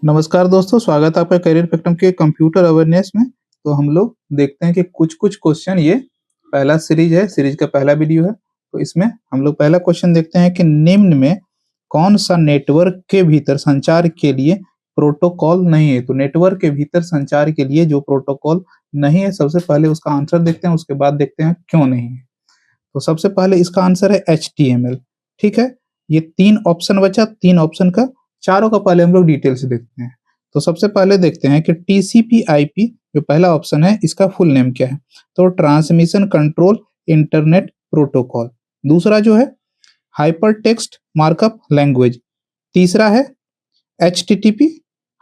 नमस्कार दोस्तों, स्वागत है आपका करियर स्पेक्ट्रम के कंप्यूटर अवेयरनेस में। तो हम लोग देखते हैं कि कुछ-कुछ क्वेश्चन ये पहला सीरीज़ है, सीरीज़ का पहला वीडियो है। तो इसमें हम लोग पहला क्वेश्चन देखते हैं कि निम्न में कौन-सा नेटवर्क के भीतर संचार के लिए प्रोटोकॉल नहीं है? तो नेटवर्क के भीतर संचार के लिए जो प्रोटोकॉल नहीं है, सबसे पहले उसका आंसर देखते हैं, उसके बाद देखते हैं क्यों नहीं है। तो सबसे पहले इसका आंसर है एचटीएमएल, ठीक है? ये 3 ऑप्शन बचा, 3 ऑप्शन का चारों का पहले हम लोग डिटेल से देखते हैं। तो सबसे पहले देखते हैं कि टीसीपी/आईपी जो पहला ऑप्शन है, इसका फुल नेम क्या है? तो ट्रांसमिशन कंट्रोल इंटरनेट प्रोटोकॉल। दूसरा जो है हाइपरटेक्स्ट मार्कअप लैंग्वेज। तीसरा है एचटीटीपी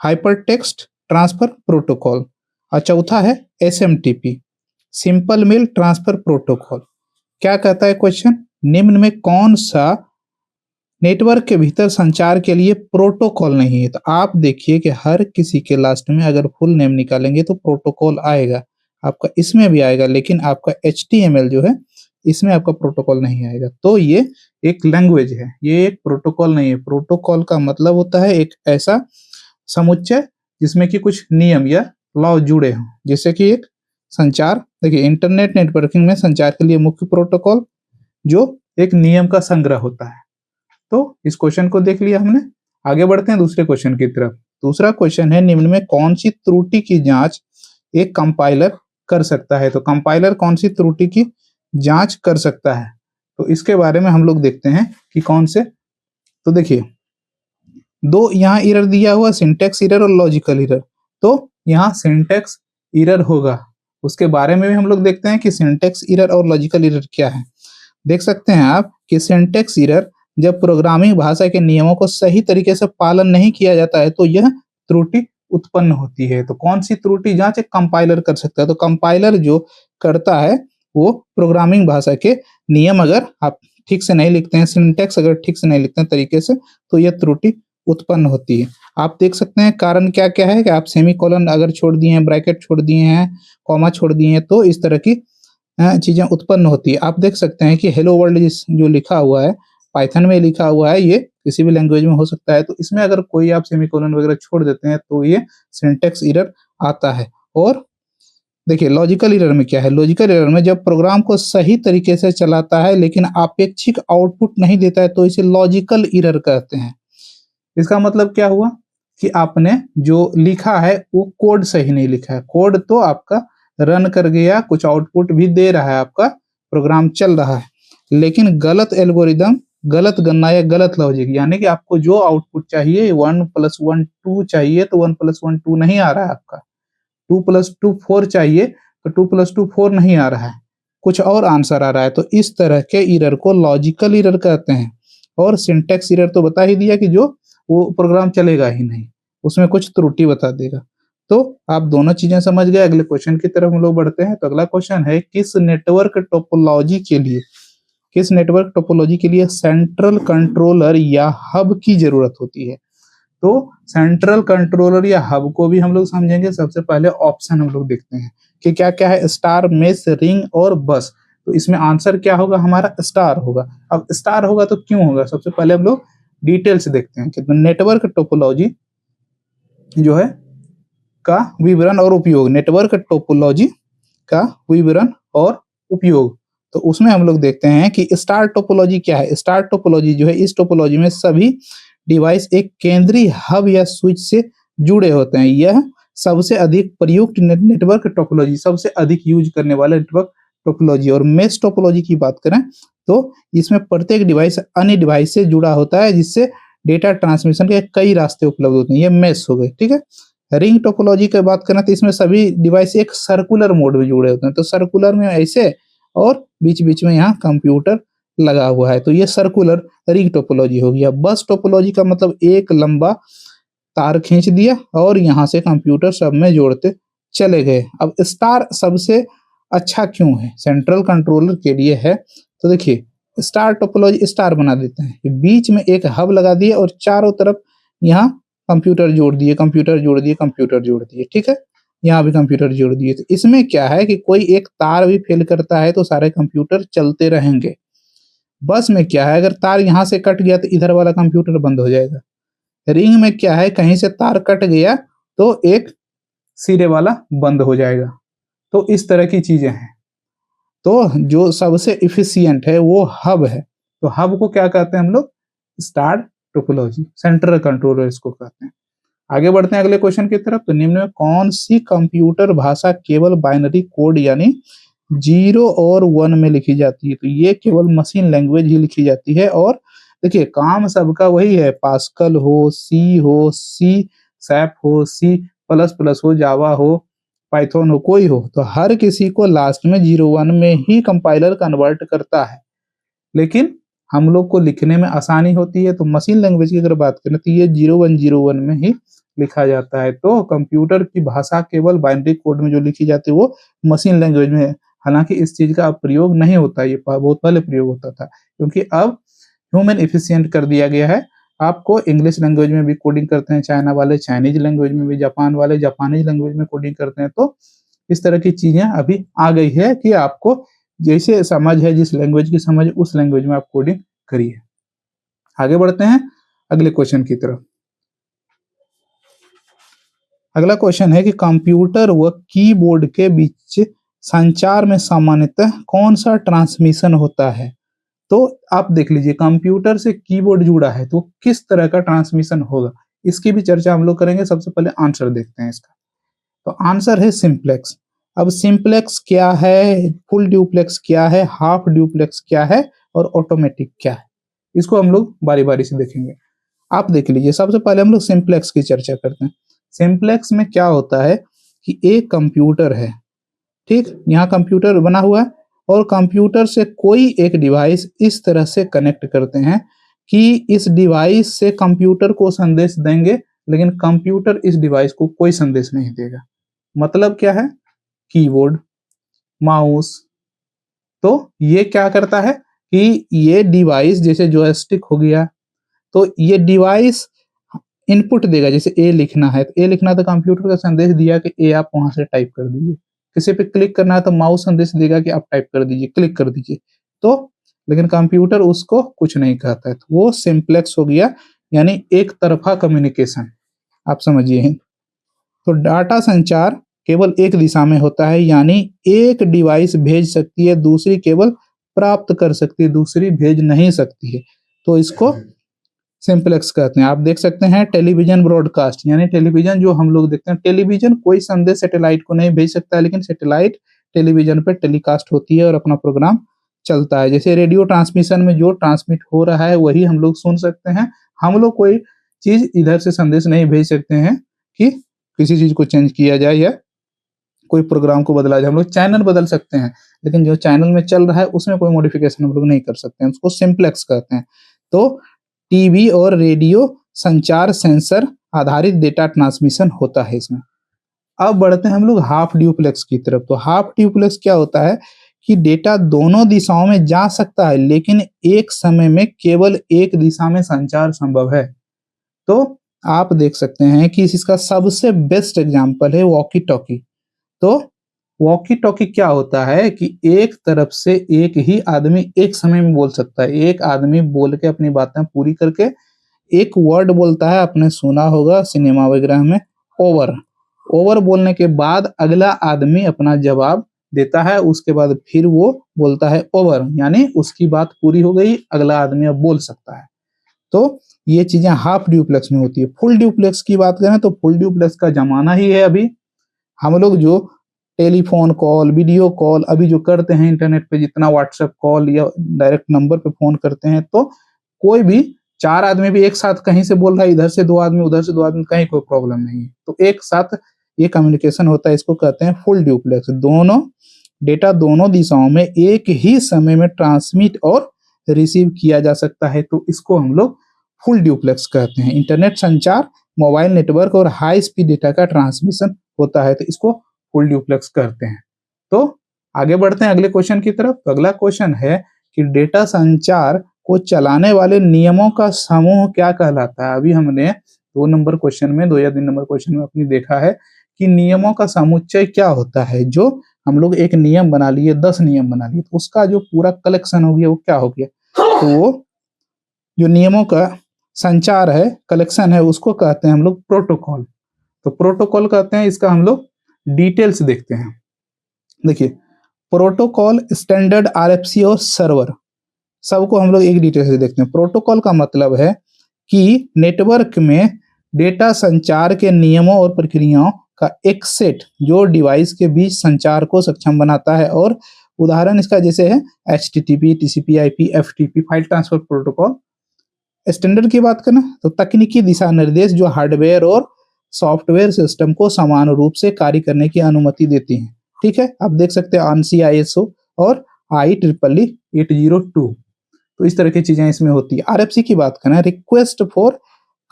हाइपरटेक्स्ट ट्रांसफर प्रोटोकॉल और चौथा है SMTP simple mail transfer protocol. क्या कहता है क्वेश्चन? निम्न में कौन सा नेटवर्क के भीतर संचार के लिए प्रोटोकॉल नहीं है? तो आप देखिए कि हर किसी के लास्ट में अगर फुल नेम निकालेंगे तो प्रोटोकॉल आएगा, आपका इसमें भी आएगा, लेकिन आपका एचटीएमएल जो है इसमें आपका प्रोटोकॉल नहीं आएगा। तो ये एक लैंग्वेज है, ये एक प्रोटोकॉल नहीं है। प्रोटोकॉल का मतलब होता है एक ऐसा समुच्चय जिसमें कि कुछ नियम या लॉ जुड़े हों, जैसे कि एक संचार। देखिए, इंटरनेट नेटवर्किंग में संचार के लिए मुख्य प्रोटोकॉल जो एक नियम का संग्रह होता है। तो इस क्वेश्चन को देख लिया हमने। आगे बढ़ते हैं दूसरे क्वेश्चन की तरफ। दूसरा क्वेश्चन है, निम्न में कौन सी त्रुटि की जांच एक कंपाइलर कर सकता है? तो कंपाइलर कौन सी त्रुटि की जांच कर सकता है? तो इसके बारे में हम लोग देखते हैं कि कौन से। तो देखिए, दो यहाँ एरर दिया हुआ, सिंटैक्स एरर और लॉजिकल एरर। तो यहाँ सिंटैक्स एरर होगा, उसके बारे में भी हम लोग देखते हैं कि सिंटैक्स एरर और लॉजिकल एरर क्या है। देख सकते हैं आप कि सिंटैक्स एरर जब प्रोग्रामिंग भाषा के नियमों को सही तरीके से पालन नहीं किया जाता है तो यह त्रुटि उत्पन्न होती है। तो कौन सी त्रुटि जांच एक कंपाइलर कर सकता है? तो कंपाइलर जो करता है वो प्रोग्रामिंग भाषा के नियम अगर आप ठीक से नहीं लिखते हैं, सिंटैक्स अगर ठीक से नहीं लिखते हैं तरीके से, तो यह त्रुटि उत्पन्न होती है। आप देख सकते हैं कारण क्या-क्या है कि आप सेमीकोलन अगर छोड़ दिए हैं, ब्रैकेट छोड़ दिए हैं, कॉमा छोड़ दिए हैं, तो इस तरह की चीजें उत्पन्न होती है। आप देख सकते हैं कि हेलो वर्ल्ड जो लिखा हुआ है, पाइथन में लिखा हुआ है, ये किसी भी लैंग्वेज में हो सकता है। तो इसमें अगर कोई आप सेमीकोलन वगैरह छोड़ देते हैं तो ये सिंटैक्स एरर आता है। और देखिए, लॉजिकल एरर में क्या है? लॉजिकल एरर में जब प्रोग्राम को सही तरीके से चलाता है लेकिन अपेक्षित आउटपुट नहीं देता है तो इसे लॉजिकल एरर कहते हैं। इसका मतलब क्या हुआ कि आपने जो लिखा है वो कोड सही नहीं लिखा है। कोड तो आपका रन कर गया, कुछ आउटपुट भी दे रहा है, आपका प्रोग्राम चल रहा है, लेकिन गलत एल्गोरिदम, गलत गणना या गलत लॉजिक, यानी कि आपको जो आउटपुट चाहिए 1 + 1 2 चाहिए तो 1 + 1 2 नहीं आ रहा है आपका। 2 + 2 4 चाहिए तो 2 + 2 4 नहीं आ रहा है, कुछ और आंसर आ रहा है। तो इस तरह के एरर को लॉजिकल एरर कहते हैं। और सिंटैक्स एरर तो बता ही दिया कि जो वो प्रोग्राम चलेगा ही नहीं, उसमें कुछ त्रुटि बता देगा। तो आप दोनों चीजें समझ गए। अगले क्वेश्चन की तरफ हम लोग बढ़ते हैं। तो अगला क्वेश्चन है, किस नेटवर्क टोपोलॉजी के लिए सेंट्रल कंट्रोलर या हब की जरूरत होती है? तो सेंट्रल कंट्रोलर या हब को भी हम लोग समझेंगे। सबसे पहले ऑप्शन हम लोग देखते हैं कि क्या क्या है, स्टार, मेश, रिंग और बस। तो इसमें आंसर क्या होगा? हमारा स्टार होगा। अब स्टार होगा तो क्यों होगा? सबसे पहले हम लोग डिटेल से देखते हैं कि नेटवर्क टोपोलॉजी जो है का विवरण और उपयोग, नेटवर्क टोपोलॉजी का विवरण और उपयोग। तो उसमें हम लोग देखते हैं कि स्टार टोपोलॉजी क्या है। स्टार टोपोलॉजी जो है, इस टोपोलॉजी में सभी डिवाइस एक केंद्रीय हब या स्विच से जुड़े होते हैं। यह सबसे अधिक प्रयुक्त नेटवर्क टोपोलॉजी, सबसे अधिक यूज करने वाला नेटवर्क टोपोलॉजी। और मेश टोपोलॉजी की बात करें तो इसमें प्रत्येक डिवाइस अन्य डिवाइस से जुड़ा होता है, जिससे डेटा ट्रांसमिशन के कई रास्ते उपलब्ध होते हैं। ये मेश हो गए, ठीक है। रिंग टोपोलॉजी की बात करें तो इसमें सभी डिवाइस एक सर्कुलर मोड में जुड़े होते हैं। तो सर्कुलर में ऐसे, और बीच बीच में यहाँ कंप्यूटर लगा हुआ है, तो ये सर्कुलर रिंग टोपोलॉजी हो गया। बस टोपोलॉजी का मतलब एक लंबा तार खींच दिया और यहाँ से कंप्यूटर सब में जोड़ते चले गए। अब स्टार सबसे अच्छा क्यों है? सेंट्रल कंट्रोलर के लिए है। तो देखिए, स्टार टोपोलॉजी स्टार बना देते हैं, बीच में एक हब लगा दिए और चारों तरफ यहाँ कंप्यूटर जोड़ दिए, कंप्यूटर जोड़ दिए, कंप्यूटर जोड़ दिए, ठीक है। यहाँ भी कंप्यूटर जोड़ दिए। तो इसमें क्या है कि कोई एक तार भी फेल करता है तो सारे कंप्यूटर चलते रहेंगे। बस में क्या है, अगर तार यहाँ से कट गया तो इधर वाला कंप्यूटर बंद हो जाएगा। रिंग में क्या है, कहीं से तार कट गया तो एक सिरे वाला बंद हो जाएगा। तो इस तरह की चीजें हैं। तो जो सबसे इफिशियंट है वो हब है। तो हब को क्या कहते हैं हम लोग, स्टार टोपोलॉजी, सेंट्रल कंट्रोलर इसको कहते हैं। आगे बढ़ते हैं अगले क्वेश्चन की तरफ। तो निम्न में कौन सी कंप्यूटर भाषा केवल बाइनरी कोड यानी 0 और 1 में लिखी जाती है? तो ये केवल मशीन लैंग्वेज ही लिखी जाती है। और देखिए काम सबका वही है, पास्कल हो, सी सैप हो, सी प्लस प्लस हो, जावा हो, पाइथन हो, कोई हो, तो हर किसी को लास्ट में 0 1 में ही कंपाइलर कन्वर्ट करता है। लेकिन हम लोग को लिखने में आसानी होती है, तो मशीन लैंग्वेज की अगर बात करें तो ये 0 1 0 1 में ही लिखा जाता है। तो कंप्यूटर की भाषा केवल बाइनरी कोड में जो लिखी जाती है वो मशीन लैंग्वेज में है। हालांकि इस चीज का अब प्रयोग नहीं होता, ये बहुत पहले प्रयोग होता था, क्योंकि अब ह्यूमन एफिशिएंट कर दिया गया है। आपको इंग्लिश लैंग्वेज में भी कोडिंग करते हैं चाइना वाले, चाइनीज लैंग्वेज में भी, जापान वाले जापानीज लैंग्वेज में कोडिंग करते हैं। तो इस तरह की चीजें अभी आ गई है कि आपको जैसे समझ है, जिस लैंग्वेज की समझ, उस लैंग्वेज में आप कोडिंग करिए। आगे बढ़ते हैं अगले क्वेश्चन की तरफ। अगला क्वेश्चन है कि कंप्यूटर व कीबोर्ड के बीच संचार में सामान्यतः कौन सा ट्रांसमिशन होता है? तो आप देख लीजिए, कंप्यूटर से कीबोर्ड जुड़ा है तो किस तरह का ट्रांसमिशन होगा, इसकी भी चर्चा हम लोग करेंगे। सबसे पहले आंसर देखते हैं इसका। तो आंसर है सिंप्लेक्स। अब सिंप्लेक्स क्या है, फुल ड्यूप्लेक्स क्या है, हाफ ड्यूप्लेक्स क्या है और ऑटोमेटिक क्या है, इसको हम लोग बारी बारी से देखेंगे। आप देख लीजिए, सबसे पहले हम लोग सिंप्लेक्स की चर्चा करते हैं। सिंप्लेक्स में क्या होता है कि एक कंप्यूटर है, ठीक, यहाँ कंप्यूटर बना हुआ है और कंप्यूटर से कोई एक डिवाइस इस तरह से कनेक्ट करते हैं कि इस डिवाइस से कंप्यूटर को संदेश देंगे, लेकिन कंप्यूटर इस डिवाइस को कोई संदेश नहीं देगा। मतलब क्या है, कीबोर्ड, माउस, तो ये क्या करता है कि ये डिवाइस जैसे जॉयस्टिक हो गया, तो ये डिवाइस इनपुट देगा। जैसे ए लिखना है तो ए लिखना, तो कंप्यूटर का संदेश दिया कि ए आप वहां से टाइप कर दीजिए। किसी पे क्लिक करना है तो माउस संदेश देगा कि आप टाइप कर दीजिए, क्लिक कर दीजिए। तो लेकिन कंप्यूटर उसको कुछ नहीं कहता है, तो वो सिंप्लेक्स हो गया, यानी एक तरफा कम्युनिकेशन, आप समझिए। तो डाटा संचार केवल एक दिशा में होता है, यानी एक डिवाइस भेज सकती है, दूसरी केवल प्राप्त कर सकती है, दूसरी भेज नहीं सकती है। तो इसको सिंप्लेक्स कहते हैं। आप देख सकते हैं टेलीविजन ब्रॉडकास्ट, यानी टेलीविजन जो हम लोग देखते हैं, टेलीविजन कोई संदेश सैटेलाइट को नहीं भेज सकता है, लेकिन सैटेलाइट टेलीविजन पर टेलीकास्ट होती है और अपना प्रोग्राम चलता है। जैसे रेडियो ट्रांसमिशन में जो ट्रांसमिट हो रहा है वही हम लोग सुन सकते हैं। हम लोग कोई चीज इधर से संदेश नहीं भेज सकते हैं कि किसी चीज को चेंज किया जाए या कोई प्रोग्राम को बदला जाए। हम लोग चैनल बदल सकते हैं, लेकिन जो चैनल में चल रहा है उसमें कोई मॉडिफिकेशन हम लोग नहीं कर सकते हैं, उसको सिंप्लेक्स कहते हैं। तो टीवी और रेडियो संचार सेंसर आधारित डेटा ट्रांसमिशन होता है इसमें। अब बढ़ते हैं हम लोग हाफ ड्यूप्लेक्स की तरफ। तो हाफ ड्यूप्लेक्स क्या होता है कि डेटा दोनों दिशाओं में जा सकता है, लेकिन एक समय में केवल एक दिशा में संचार संभव है। तो आप देख सकते हैं कि इसका सबसे बेस्ट एग्जांपल है वॉकी टॉकी। तो वॉकी टॉकी क्या होता है कि एक तरफ से एक ही आदमी एक समय में बोल सकता है। एक आदमी बोल के अपनी बातें पूरी करके एक वर्ड बोलता है, आपने सुना होगा सिनेमा वगैरह में, ओवर। ओवर बोलने के बाद अगला आदमी अपना जवाब देता है, उसके बाद फिर वो बोलता है ओवर, यानी उसकी बात पूरी हो गई, अगला आदमी अब बोल सकता है। तो ये चीजें हाफ ड्यूप्लेक्स में होती है। फुल ड्यूप्लेक्स की बात करें तो फुल ड्यूप्लेक्स का जमाना ही है अभी। हम लोग जो टेलीफोन कॉल, वीडियो कॉल अभी जो करते हैं इंटरनेट पे, जितना व्हाट्सएप कॉल या डायरेक्ट नंबर पे फोन करते हैं, तो कोई भी चार आदमी भी एक साथ कहीं से बोल रहा है, इधर से दो आदमी, उधर से दो आदमी, कहीं कोई प्रॉब्लम नहीं है। तो एक साथ ये कम्युनिकेशन होता है, इसको कहते हैं फुल ड्यूप्लेक्स। दोनों डेटा दोनों दिशाओं में एक ही समय में ट्रांसमिट और रिसीव किया जा सकता है, तो इसको हम लोग फुल ड्यूप्लेक्स कहते हैं। इंटरनेट संचार, मोबाइल नेटवर्क और हाई स्पीड डेटा का ट्रांसमिशन होता है, तो इसको फुल ड्यूप्लेक्स कहते हैं। तो आगे बढ़ते हैं अगले क्वेश्चन की तरफ। अगला क्वेश्चन है कि डेटा संचार को चलाने वाले नियमों का समूह क्या कहलाता है? अभी हमने 2 नंबर क्वेश्चन में, 2 या 3 नंबर क्वेश्चन में अपनी देखा है कि नियमों का समुच्चय क्या होता है। जो हम लोग एक नियम बना लिए, 10 नियम बना लिए, तो उसका जो पूरा कलेक्शन हो गया वो क्या हो गया? तो वो जो नियमों का संचार है, कलेक्शन है, उसको कहते हैं हम लोग प्रोटोकॉल। तो प्रोटोकॉल कहते हैं, इसका हम लोग डिटेल्स देखते हैं। देखिए, प्रोटोकॉल, स्टैंडर्ड, आरएफसी और सर्वर, सबको हम लोग एक डिटेल से देखते हैं। प्रोटोकॉल का मतलब है कि नेटवर्क में डेटा संचार के नियमों और प्रक्रियाओं का एक सेट जो डिवाइस के बीच संचार को सक्षम बनाता है। और उदाहरण इसका जैसे है HTTP, TCP, IP, FTP, file transfer protocol. Standard की बात करें तो तकनीकी दिशा निर्देश जो हार्डवेयर और सॉफ्टवेयर सिस्टम को समान रूप से कार्य करने की अनुमति देती हैं। ठीक है, आप देख सकते हैं ANSI, ISO और IEEE 802। तो इस तरह की चीजें इसमें होती है। RFC की बात करें, रिक्वेस्ट फॉर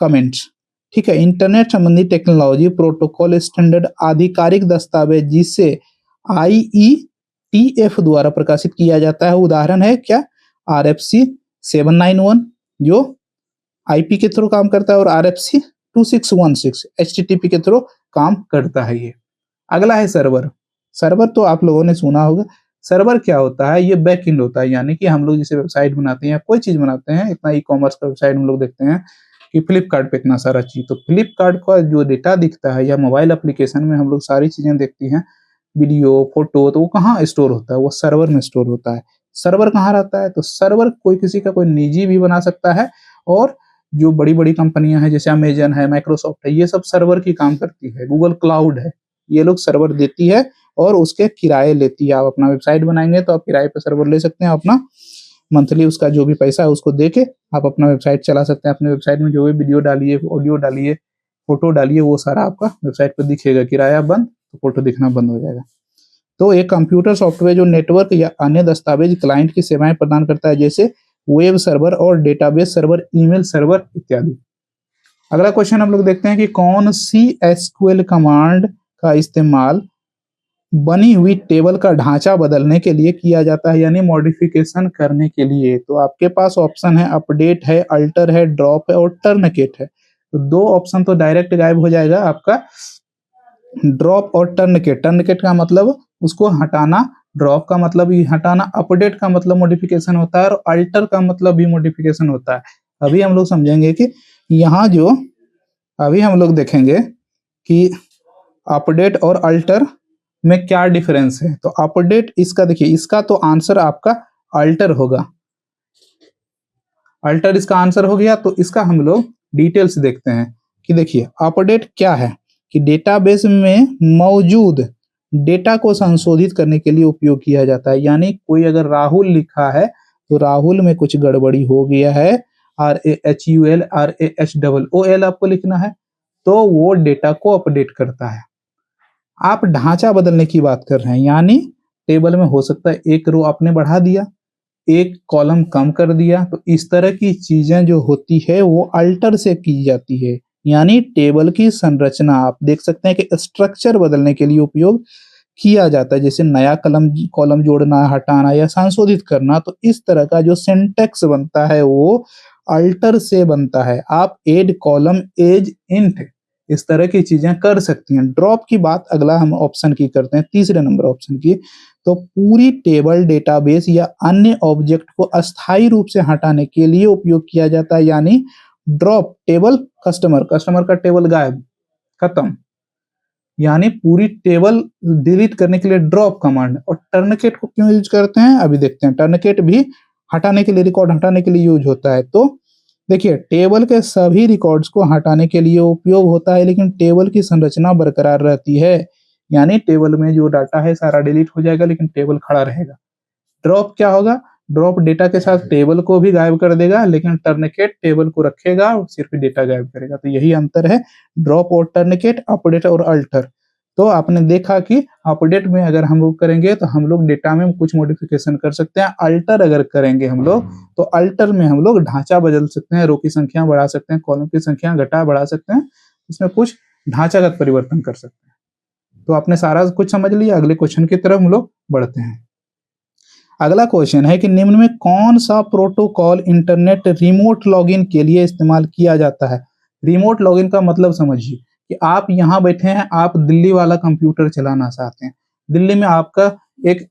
कमेंट्स। ठीक है, इंटरनेट संबंधी टेक्नोलॉजी प्रोटोकॉल स्टैंडर्ड आधिकारिक दस्तावेज जिसे IETF द्वारा प्रकाशित किया जाता है। उदाहरण है क्या, RFC 791 जो IP के थ्रू काम करता है और RFC 2616 HTTP के थ्रू काम करता है। ये अगला है सर्वर। सर्वर तो आप लोगों ने सुना होगा। सर्वर क्या होता है, ये बैक एंड होता है, यानी कि हम लोग जैसे वेबसाइट बनाते हैं या कोई चीज बनाते हैं, इतना ई-कॉमर्स का वेबसाइट हम लोग देखते हैं कि फ्लिपकार्ट पे इतना सारा चीज, तो फ्लिपकार्ट का जो डेटा दिखता है या मोबाइल एप्लीकेशन में हम लोग सारी चीजें देखती हैं, वीडियो, फोटो, तो वो कहाँ स्टोर होता है, वो सर्वर में स्टोर होता है। सर्वर कहाँ रहता है, तो सर्वर कोई किसी का कोई निजी भी बना सकता है, और जो बड़ी बड़ी कंपनियां हैं जैसे अमेजन है, माइक्रोसॉफ्ट है, ये सब सर्वर की काम करती है। गूगल क्लाउड है, ये लोग सर्वर देती है और उसके किराए लेती है। आप अपना वेबसाइट बनाएंगे तो आप किराए पे सर्वर ले सकते हैं, अपना मंथली उसका जो भी पैसा है उसको दे के आप अपना वेबसाइट चला सकते हैं। अपने वेबसाइट में जो भी वीडियो डालिए, ऑडियो डालिए, फोटो डालिए, वो सारा आपका वेबसाइट पर दिखेगा। किराया बंद तो फोटो दिखना बंद हो जाएगा। तो एक कंप्यूटर सॉफ्टवेयर जो नेटवर्क या अन्य दस्तावेज क्लाइंट की सेवाएं प्रदान करता है, जैसे वेब सर्वर और डेटाबेस सर्वर, ईमेल सर्वर इत्यादि। अगला क्वेश्चन हम लोग देखते हैं कि कौन सी SQL कमांड का इस्तेमाल बनी हुई टेबल का ढांचा बदलने के लिए किया जाता है, यानी मॉडिफिकेशन करने के लिए। तो आपके पास ऑप्शन है, अपडेट है, अल्टर है, ड्रॉप है और टर्नकेट है। तो दो ऑप्शन तो डायरेक्ट गायब हो जाएगा आपका, ड्रॉप और टर्नकेट। टर्नकेट का मतलब उसको हटाना, ड्रॉप का मतलब ही हटाना, अपडेट का मतलब मॉडिफिकेशन होता है और अल्टर का मतलब भी मॉडिफिकेशन होता है। अभी हम लोग समझेंगे कि यहाँ जो अभी हम लोग देखेंगे कि अपडेट और अल्टर में क्या डिफरेंस है। तो अपडेट इसका देखिए, इसका तो आंसर आपका अल्टर होगा, अल्टर इसका आंसर हो गया। तो इसका हम लोग डिटेल्स देखते हैं कि देखिए अपडेट क्या है, कि डेटाबेस में मौजूद डेटा को संशोधित करने के लिए उपयोग किया जाता है। यानी कोई अगर राहुल लिखा है तो राहुल में कुछ गड़बड़ी हो गया है, RAHUL RAHOOL आपको लिखना है, तो वो डेटा को अपडेट करता है। आप ढांचा बदलने की बात कर रहे हैं, यानी टेबल में हो सकता है एक रो आपने बढ़ा दिया, एक कॉलम कम कर दिया, तो इस तरह की चीजें जो होती है वो अल्टर से की जाती है। यानी टेबल की संरचना आप देख सकते हैं कि स्ट्रक्चर बदलने के लिए उपयोग किया जाता है, जैसे नया कलम कॉलम जोड़ना, हटाना या संशोधित करना। तो इस तरह का जो सिंटैक्स बनता है वो अल्टर से बनता है। आप एड कॉलम, एज, इंट, इस तरह की चीजें कर सकती हैं। ड्रॉप की बात अगला हम ऑप्शन की करते हैं, तीसरे नंबर ऑप्शन की। तो पूरी टेबल, डेटाबेस या अन्य ऑब्जेक्ट को अस्थायी रूप से हटाने के लिए उपयोग किया जाता है। यानी ड्रॉप टेबल, कस्टमर का टेबल गायब, खत्म, यानी पूरी टेबल डिलीट करने के लिए ड्रॉप कमांड। और टर्नकेट को क्यों यूज करते हैं, अभी देखते हैं। टर्नकेट भी हटाने के लिए, रिकॉर्ड हटाने के लिए यूज होता है। तो देखिए, टेबल के सभी रिकॉर्ड्स को हटाने के लिए उपयोग होता है, लेकिन टेबल की संरचना बरकरार रहती है। यानी टेबल में जो डाटा है सारा डिलीट हो जाएगा, लेकिन टेबल खड़ा रहेगा। ड्रॉप क्या होगा, ड्रॉप डेटा के साथ टेबल को भी गायब कर देगा, लेकिन टर्नकेट टेबल को रखेगा और सिर्फ डेटा गायब करेगा। तो यही अंतर है ड्रॉप और टर्नकेट, अपडेट और अल्टर। तो आपने देखा कि अपडेट में अगर हम लोग करेंगे तो हम लोग डेटा में कुछ मॉडिफिकेशन कर सकते हैं। अल्टर अगर करेंगे हम लोग तो अल्टर में हम लोग ढांचा बदल सकते हैं, रो की संख्या बढ़ा सकते हैं, कॉलम की संख्या घटा बढ़ा सकते हैं, उसमें कुछ ढांचागत परिवर्तन कर सकते हैं। तो आपने सारा कुछ समझ लिया। अगले क्वेश्चन की तरफ हम लोग बढ़ते हैं। अगला क्वेश्चन है कि निम्न में कौन सा प्रोटोकॉल इंटरनेट रिमोट लॉगिन के लिए इस्तेमाल किया जाता है। रिमोट लॉगिन का मतलब समझिए कि आप यहाँ बैठे हैं, आप दिल्ली वाला कंप्यूटर चलाना चाहते हैं, दिल्ली में आपका एक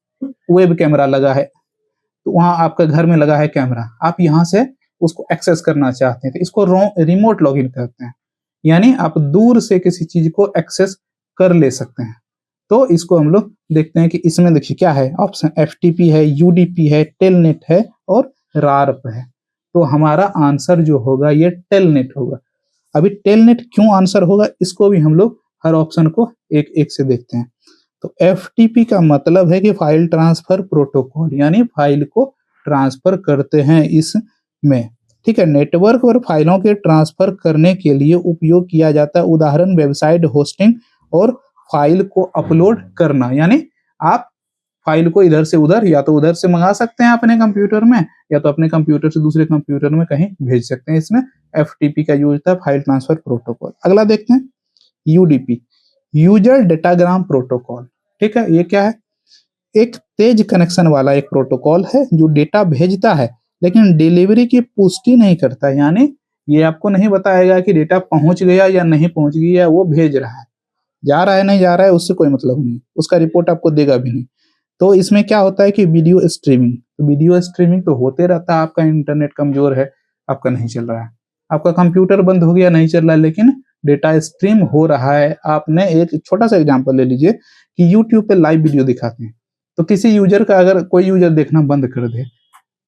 वेब कैमरा लगा है, तो वहाँ आपका घर में लगा है कैमरा, आप यहाँ से उसको एक्सेस करना चाहते हैं तो इसको रिमोट लॉगिन कहते हैं, यानी आप दूर से किसी चीज को एक्सेस कर ले सकते हैं। तो इसको हम लोग देखते हैं कि इसमें देखिए क्या है, ऑप्शन एफटीपी है, यूडीपी है, टेलनेट है और रार्प है। तो हमारा आंसर जो होगा ये टेलनेट होगा। अभी टेलनेट क्यों आंसर होगा इसको भी हम लोग हर ऑप्शन को एक एक से देखते हैं। तो एफटीपी का मतलब है कि फाइल ट्रांसफर प्रोटोकॉल, यानी फाइल को ट्रांसफर करते हैं इसमें, ठीक है। नेटवर्क पर फाइलों के ट्रांसफर करने के लिए उपयोग किया जाता है, उदाहरण वेबसाइट होस्टिंग और फाइल को अपलोड करना, यानी आप फाइल को इधर से उधर या तो उधर से मंगा सकते हैं अपने कंप्यूटर में, या तो अपने कंप्यूटर से दूसरे कंप्यूटर में कहीं भेज सकते हैं। इसमें एफटीपी का यूज होता है, फाइल ट्रांसफर प्रोटोकॉल। अगला देखते हैं यूडीपी, यूजर डेटाग्राम प्रोटोकॉल, ठीक है। ये क्या है, एक तेज कनेक्शन वाला एक प्रोटोकॉल है जो डेटा भेजता है लेकिन डिलीवरी की पुष्टि नहीं करता, यानी ये आपको नहीं बताएगा कि डेटा पहुंच गया या नहीं पहुंच गया, वो भेज रहा है, जा रहा है नहीं जा रहा है उससे कोई मतलब नहीं, उसका रिपोर्ट आपको देगा भी नहीं। तो इसमें क्या होता है कि वीडियो स्ट्रीमिंग, तो वीडियो स्ट्रीमिंग तो होते रहता है, आपका इंटरनेट कमजोर है, आपका नहीं चल रहा है, आपका कंप्यूटर बंद हो गया नहीं चल रहा है, लेकिन डेटा स्ट्रीम हो रहा है। आपने एक छोटा सा एग्जांपल ले लीजिए कि यूट्यूब पे लाइव वीडियो दिखाते हैं, तो किसी यूजर का अगर कोई यूजर देखना बंद कर दे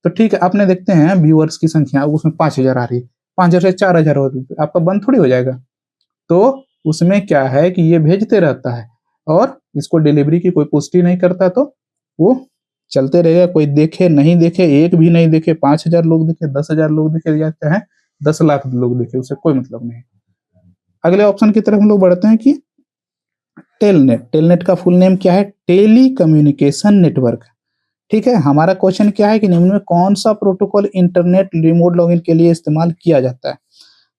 तो ठीक है, आपने देखते हैं व्यूअर्स की संख्या उसमें 5000 आ रही है, 5000 से 4000 हो रही है, आपका बंद थोड़ी हो जाएगा। तो उसमें क्या है कि ये भेजते रहता है और इसको डिलीवरी की कोई पुष्टि नहीं करता, तो वो चलते रहेगा, कोई देखे नहीं देखे, एक भी नहीं देखे, 5000 लोग देखे, 10,000 लोग देखे, या चाहे 10 लाख लोग देखे, उससे कोई मतलब नहीं। अगले ऑप्शन की तरफ हम लोग बढ़ते हैं कि टेलनेट, टेलनेट का फुल नेम क्या है, टेली कम्युनिकेशन नेटवर्क, ठीक है। हमारा क्वेश्चन क्या है कि निम्न में कौन सा प्रोटोकॉल इंटरनेट रिमोट लॉगिन के लिए इस्तेमाल किया जाता है।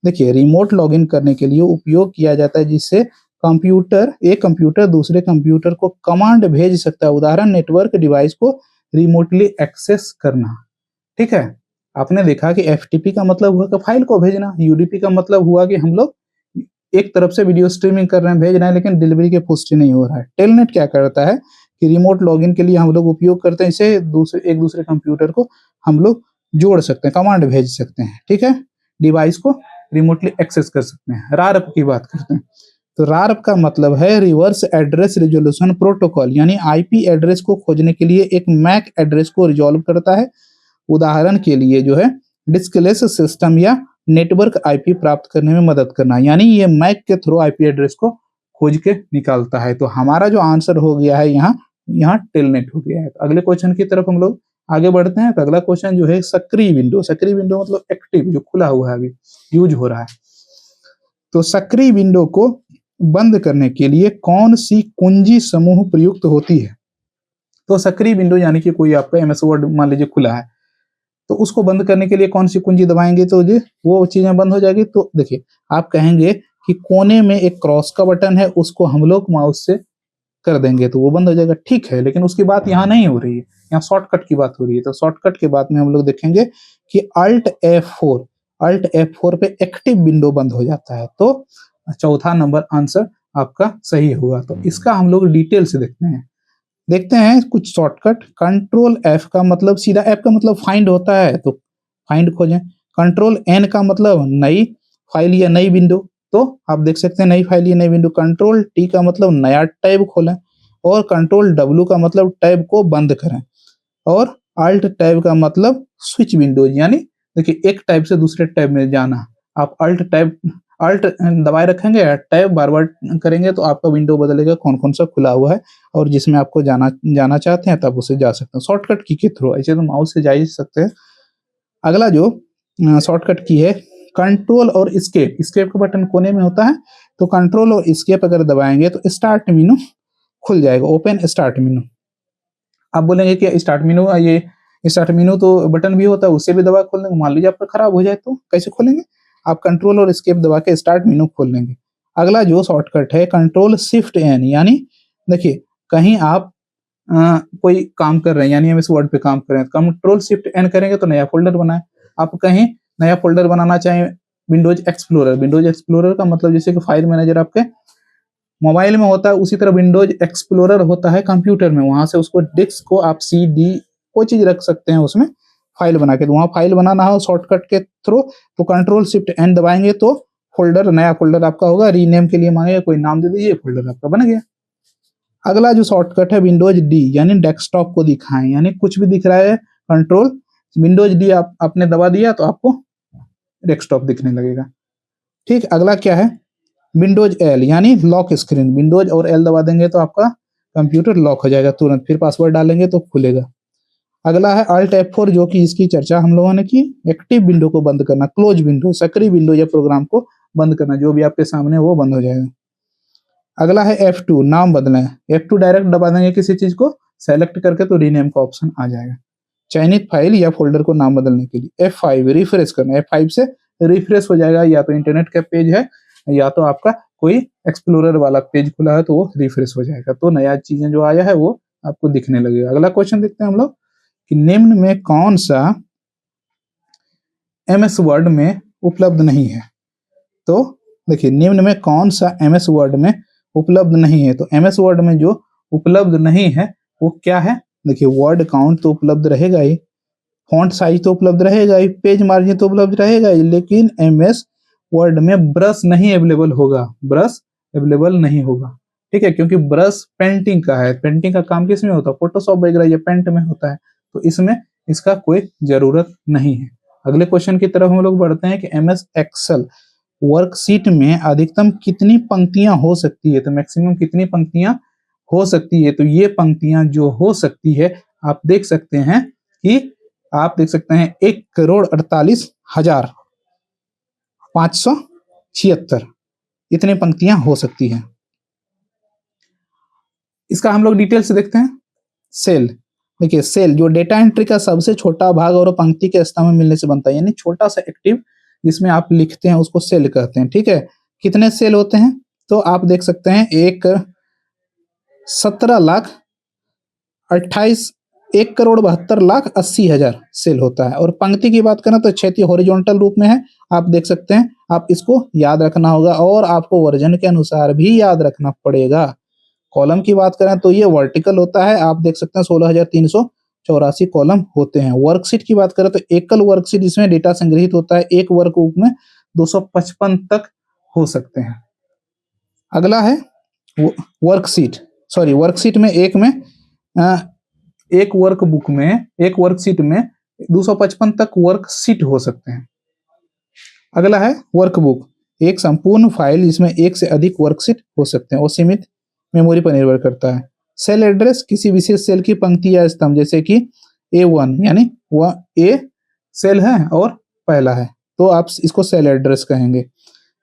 देखिए, रिमोट लॉगिन करने के लिए उपयोग किया जाता है जिससे एक कंप्यूटर दूसरे कंप्यूटर को कमांड भेज सकता है, उदाहरण नेटवर्क डिवाइस को रिमोटली एक्सेस करना, ठीक है। आपने देखा कि एफटीपी का मतलब हुआ कि फाइल को भेजना, यूडीपी का मतलब हुआ कि हम लोग एक तरफ से वीडियो स्ट्रीमिंग कर रहे हैं, भेज रहे हैं, लेकिन डिलीवरी की पुष्टि नहीं हो रहा है। टेलनेट क्या करता है कि रिमोट लॉगिन के लिए हम लोग उपयोग करते हैं, इसे एक दूसरे कंप्यूटर को हम लोग जोड़ सकते हैं, कमांड भेज सकते हैं, ठीक है, डिवाइस को रिमोटली एक्सेस कर सकते हैं। रारप की बात करते हैं, तो रारप का मतलब है रिवर्स एड्रेस रिजोल्यूशन प्रोटोकॉल, यानी आईपी एड्रेस को खोजने के लिए एक मैक एड्रेस को रिजॉल्व करता है, उदाहरण के लिए जो है डिस्कलेस सिस्टम या नेटवर्क आईपी प्राप्त करने में मदद करना, यानी ये मैक के थ्रू आईपी एड्रेस को खोज के निकालता है। तो हमारा जो आंसर हो गया है यहाँ टेलनेट हो गया है। तो अगले क्वेश्चन की तरफ हम लोग आगे बढ़ते हैं। तो अगला क्वेश्चन जो है सक्रिय विंडो, सक्रिय विंडो मतलब एक्टिव, जो खुला हुआ है, अभी यूज हो रहा है। तो सक्रिय विंडो को बंद करने के लिए कौन सी कुंजी समूह प्रयुक्त होती है। तो सक्रिय विंडो यानी कि कोई आपका एमएस वर्ड मान लीजिए खुला है, तो उसको बंद करने के लिए कौन सी कुंजी दबाएंगे तो ये वो चीजें बंद हो जाएगी। तो देखिए, आप कहेंगे कि कोने में एक क्रॉस का बटन है, उसको हम लोग माउस से कर देंगे तो वो बंद हो जाएगा, ठीक है। लेकिन उसकी बात यहाँ नहीं हो रही है, यहाँ शॉर्टकट की बात हो रही है। तो शॉर्टकट के बाद में हम लोग देखेंगे कि अल्ट F4 पे एक्टिव विंडो बंद हो जाता है। तो चौथा नंबर आंसर आपका सही होगा। तो इसका हम लोग डिटेल से देखते हैं कुछ शॉर्टकट। कंट्रोल F का मतलब, सीधा F का मतलब फाइंड होता है, तो फाइंड खोजें। कंट्रोल N का मतलब नई फाइल या नई विंडो, तो आप देख सकते हैं नई फाइल या नई विंडो। कंट्रोल T का मतलब नया टैब खोलें, और कंट्रोल W का मतलब टैब को बंद करें, और अल्ट टैब का मतलब स्विच विंडोज, यानी देखिए एक टैब से दूसरे टैब में जाना। आप अल्ट दबाए रखेंगे, टैब बार बार करेंगे तो आपका विंडो बदलेगा कौन कौन सा खुला हुआ है, और जिसमें आपको जाना चाहते हैं तब उसे जा सकते हैं शॉर्टकट की के थ्रू। ऐसे तो माउस से जा ही सकते हैं। अगला जो शॉर्टकट की है, कंट्रोल और स्केप, स्केप का बटन कोने में होता है, तो कंट्रोल और स्केप अगर दबाएंगे तो स्टार्ट मेनू खुल जाएगा, ओपन स्टार्ट मेनू। आप बोलेंगे कि स्टार्ट मेनू तो बटन भी होता है, उससे भी दबा खोल लेंगे, मान लीजिए आपका खराब हो जाए तो कैसे खोलेंगे। आप कंट्रोल और स्केप दबा के स्टार्ट मेनू खोल लेंगे। अगला जो शॉर्टकट है कंट्रोल शिफ्ट एन, यानी देखिए कहीं आप कोई काम कर रहे हैं, यानी हम इस वर्ड पे काम कर रहे हैं, कंट्रोल शिफ्ट एन करेंगे तो नया फोल्डर बनाए। आप कहीं नया फोल्डर बनाना चाहें, विंडोज एक्सप्लोरर का मतलब जैसे कि फाइल मैनेजर आपके मोबाइल में होता है, उसी तरह विंडोज एक्सप्लोरर होता है कंप्यूटर में। वहां से उसको डिस्क को आप CD कोई चीज रख सकते हैं उसमें, फाइल बना के, तो वहाँ फाइल बनाना हो शॉर्टकट के थ्रू तो कंट्रोल शिफ्ट एन दबाएंगे तो फोल्डर, नया फोल्डर आपका होगा, रीनेम के लिए मांगेगा, कोई नाम दे दीजिए, फोल्डर आपका बन गया। अगला जो शॉर्टकट है विंडोज डी, यानी डेस्कटॉप को दिखाएं, यानी कुछ भी दिख रहा है कंट्रोल विंडोज डी आपने दबा दिया तो आपको डेस्कटॉप दिखने लगेगा। ठीक, अगला क्या है विंडोज एल, यानी लॉक स्क्रीन, विंडोज और एल दबा देंगे तो आपका कंप्यूटर लॉक हो जाएगा तुरंत, फिर पासवर्ड डालेंगे तो खुलेगा। अगला है अल्ट F4, जो कि इसकी चर्चा हम लोगों ने की, एक्टिव विंडो को बंद करना, क्लोज विंडो सक्रिय विंडो या प्रोग्राम को बंद करना, जो भी आपके सामने वो बंद हो जाएगा। अगला है F2, नाम बदलना है, F2 डायरेक्ट दबा देंगे किसी चीज को सेलेक्ट करके तो रीनेम का ऑप्शन आ जाएगा। चयनित फाइल या फोल्डर को नाम बदलने के लिए F5 रिफ्रेश करना, F5 से रिफ्रेश हो जाएगा, या तो इंटरनेट का पेज है या तो आपका कोई एक्सप्लोरर वाला पेज खुला है तो वो रिफ्रेश हो जाएगा, तो नया चीजें जो आया है वो आपको दिखने लगेगा। अगला क्वेश्चन देखते हैं हम लोग कि निम्न में कौन सा MS वर्ड में उपलब्ध नहीं है। तो देखिए निम्न में कौन सा MS वर्ड में उपलब्ध नहीं है, तो MS वर्ड में जो उपलब्ध नहीं है वो क्या है, देखिए वर्ड काउंट तो उपलब्ध रहेगा ही, फॉन्ट साइज तो उपलब्ध रहेगा ही, पेज मार्जिन तो उपलब्ध रहेगा ही, लेकिन MS वर्ड में ब्रश नहीं अवेलेबल होगा, ब्रश अवेलेबल नहीं होगा। ठीक है, क्योंकि ब्रश पेंटिंग का है, पेंटिंग का काम किस में होता है, फोटोशॉप वगैरह या पेंट में होता है, तो इसमें इसका कोई जरूरत नहीं है। अगले क्वेश्चन की तरफ हम लोग बढ़ते हैं कि MS एक्सेल वर्कशीट में अधिकतम कितनी पंक्तियां हो सकती है, तो मैक्सिमम कितनी पंक्तियां हो सकती है, तो ये पंक्तियां जो हो सकती है आप देख सकते हैं कि आप देख सकते हैं 1,48,576 इतनी पंक्तियां हो सकती हैं। इसका हम लोग डिटेल से देखते हैं। सेल, देखिए सेल जो डेटा एंट्री का सबसे छोटा भाग और पंक्ति के स्थान में मिलने से बनता है, यानी छोटा सा एक्टिव जिसमें आप लिखते हैं उसको सेल कहते हैं। ठीक है, कितने सेल होते हैं, तो आप देख सकते हैं 1,72,80,000 सेल होता है। और पंक्ति की बात करें तो क्षैतिज हॉरिजॉन्टल रूप में है, आप देख सकते हैं, आप इसको याद रखना होगा और आपको वर्जन के अनुसार भी याद रखना पड़ेगा। कॉलम की बात करें तो ये वर्टिकल होता है, आप देख सकते हैं 16,384 कॉलम होते हैं। वर्कशीट की बात करें तो एकल वर्कशीट जिसमें डेटा संग्रहित होता है, एक वर्कबुक में 255 तक हो सकते हैं। अगला है वर्कशीट, सॉरी वर्कशीट में एक वर्कबुक में, एक वर्कशीट में 255 तक वर्कशीट हो सकते हैं। अगला है वर्कबुक, एक संपूर्ण फाइल जिसमें एक से अधिक वर्कशीट हो सकते हैं, वो सीमित मेमोरी पर निर्भर करता है। सेल एड्रेस, किसी विशेष सेल की पंक्ति या स्तंभ, जैसे कि A1 यानी वह A सेल है और पहला है तो आप इसको सेल एड्रेस कहेंगे।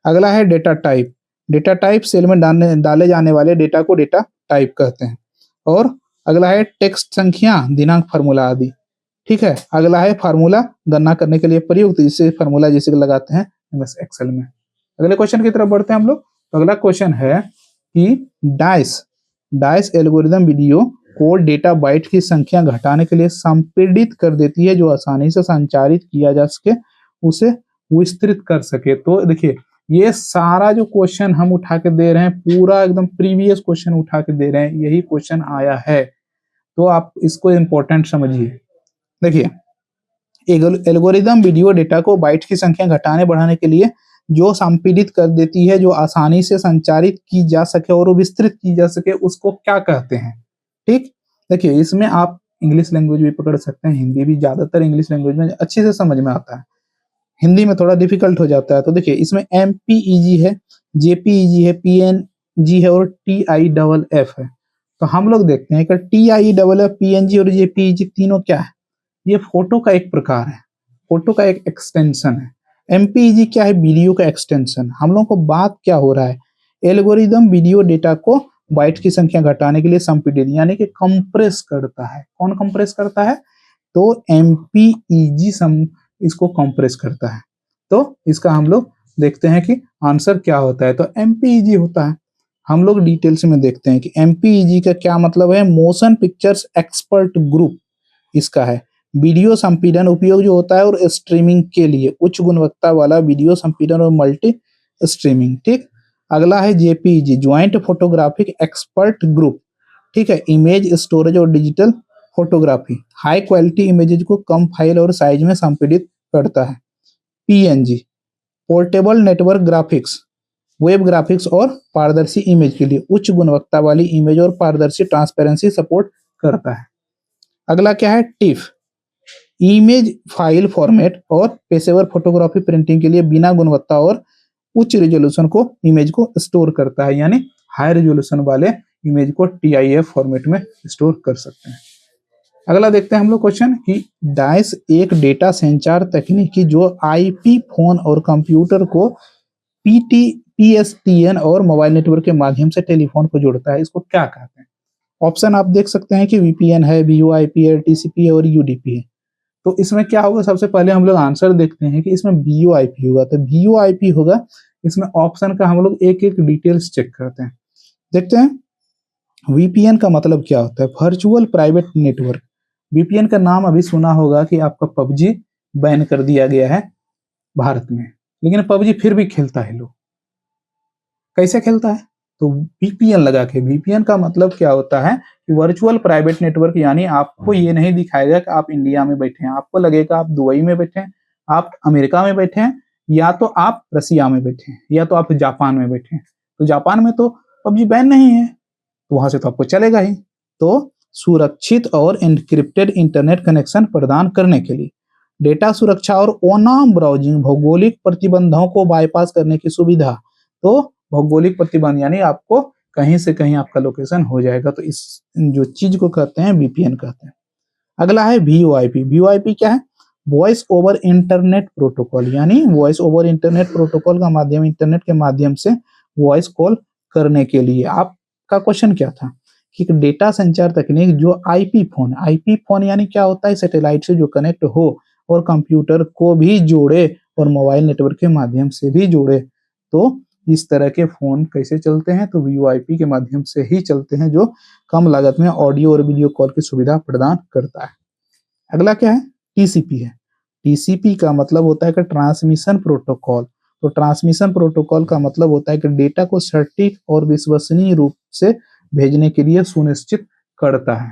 अगला है data type, data type cell में डाले जाने वाले डेटा को डेटा टाइप कहते हैं। और अगला है टेक्स्ट, संख्या, दिनांक, फार्मूला आदि। ठीक है, अगला है फार्मूला, गणना करने के लिए प्रयुक्त, जिससे फार्मूला जैसे लगाते हैं MS एक्सेल में। अगले क्वेश्चन की तरफ बढ़ते हैं हम लोग। तो अगला क्वेश्चन है कि डाइस एल्गोरिदम वीडियो को डेटा बाइट की संख्या घटाने के लिए संपीड़ित कर देती है, जो आसानी से संचारित किया जा सके, उसे विस्तृत कर सके। तो देखिए ये सारा जो क्वेश्चन हम उठा के दे रहे हैं, पूरा एकदम प्रीवियस क्वेश्चन उठा के दे रहे हैं, यही क्वेश्चन आया है, तो आप इसको इंपॉर्टेंट समझिए। देखिए एल्गोरिदम वीडियो डेटा को बाइट की संख्या घटाने बढ़ाने के लिए जो संपीड़ित कर देती है, जो आसानी से संचारित की जा सके और विस्तृत की जा सके, उसको क्या कहते हैं। ठीक, देखिए इसमें आप इंग्लिश लैंग्वेज भी पकड़ सकते हैं, हिंदी भी, ज्यादातर इंग्लिश लैंग्वेज में अच्छे से समझ में आता है, हिंदी में थोड़ा डिफिकल्ट हो जाता है। तो देखिए इसमें MPEG है, JPEG है, PNG है और TIFF है। तो हम लोग देखते हैं कि TIFF, PNG और JPEG तीनों क्या है, ये फोटो का एक प्रकार है, फोटो का एक एक्सटेंशन है। MPEG क्या है, वीडियो का एक्सटेंशन। हम लोगों को बात क्या हो रहा है, एल्गोरिदम वीडियो डेटा को बाइट की संख्या घटाने के लिए संपीड़ित यानी कि कंप्रेस करता है। कौन कंप्रेस करता है, तो MPEG इसको कंप्रेस करता है। तो इसका हम लोग देखते हैं कि आंसर क्या होता है, तो MPEG होता है। हम लोग डिटेल्स में देखते हैं कि MPEG का क्या मतलब है, मोशन पिक्चर्स एक्सपर्ट ग्रुप इसका है। वीडियो संपीड़न उपयोग जो होता है और स्ट्रीमिंग के लिए, उच्च गुणवत्ता वाला वीडियो संपीड़न और मल्टी स्ट्रीमिंग। ठीक, अगला है JPEG, joint photographic expert group. ठीक है, इमेज स्टोरेज और digital photography, high quality images को कम फाइल और साइज में संपीड़ित करता है। PNG, portable network graphics, web graphics और पारदर्शी इमेज के लिए उच्च गुणवत्ता वाली इमेज और पारदर्शी ट्रांसपेरेंसी सपोर्ट करता है। अगला क्या है? टिफ, इमेज फाइल फॉर्मेट और पेशेवर फोटोग्राफी प्रिंटिंग के लिए बिना गुणवत्ता और उच्च रेजोल्यूशन को इमेज को स्टोर करता है, यानी हाई रेजोल्यूशन वाले इमेज को टीआईएफ फॉर्मेट में स्टोर कर सकते हैं। अगला देखते हैं हम लोग क्वेश्चन कि डाइस एक डेटा संचार तकनीकी जो आईपी फोन और कंप्यूटर को पीएसटीएन और मोबाइल नेटवर्क के माध्यम से टेलीफोन को जोड़ता है, इसको क्या कहते हैं? ऑप्शन आप देख सकते हैं कि वीपीएन है, वीओआईपी है, टीसीपी है और यूडीपी है। तो इसमें क्या होगा? सबसे पहले हम लोग आंसर देखते हैं कि इसमें वीओआईपी होगा, तो वीओआईपी होगा। इसमें ऑप्शन का हम लोग एक एक डिटेल्स चेक करते हैं, देखते हैं। वीपीएन का मतलब क्या होता है? Virtual private network. वीपीएन का नाम अभी सुना होगा कि आपका पबजी बैन कर दिया गया है भारत में, लेकिन पबजी फिर भी खेलता है लोग। कैसे खेलता है? तो वीपीएन लगा के। वीपीएन का मतलब क्या होता है कि वर्चुअल प्राइवेट नेटवर्क, यानी आपको ये नहीं दिखाएगा कि आप इंडिया में बैठे हैं, आपको लगेगा आप दुबई में बैठे हैं, आप अमेरिका में बैठे हैं, या तो आप रसिया में बैठे हैं, या तो आप जापान में बैठे हैं। तो जापान में तो पबजी बैन नहीं है, तो वहां से तो आपको चलेगा ही। तो सुरक्षित और एन्क्रिप्टेड इंटरनेट कनेक्शन प्रदान करने के लिए डेटा सुरक्षा और ओनाम ब्राउजिंग, भौगोलिक प्रतिबंधों को बाईपास करने की सुविधा। तो भौगोलिक प्रतिबंध यानी आपको कहीं से कहीं आपका लोकेशन हो जाएगा, तो इस जो चीज को कहते हैं वीपीएन कहते हैं। अगला है वीओआईपी। वीओआईपी क्या है? वॉइस ओवर इंटरनेट प्रोटोकॉल, यानी वॉइस ओवर इंटरनेट प्रोटोकॉल का माध्यम, इंटरनेट के माध्यम से वॉइस कॉल करने के लिए। आपका क्वेश्चन क्या था कि डेटा संचार तकनीक जो आईपी फोन यानी क्या होता है? सैटेलाइट से जो कनेक्ट हो और कंप्यूटर को भी जोड़े और मोबाइल नेटवर्क के माध्यम से भी जोड़े। तो इस तरह के फोन कैसे चलते हैं? तो वीओआईपी के माध्यम से ही चलते हैं, जो कम लागत में ऑडियो और वीडियो कॉल की सुविधा प्रदान करता है। अगला क्या है? टीसीपी है। टीसीपी का मतलब होता है कि ट्रांसमिशन प्रोटोकॉल। तो ट्रांसमिशन प्रोटोकॉल का मतलब होता है कि डेटा को सटीक और विश्वसनीय रूप से भेजने के लिए सुनिश्चित करता है।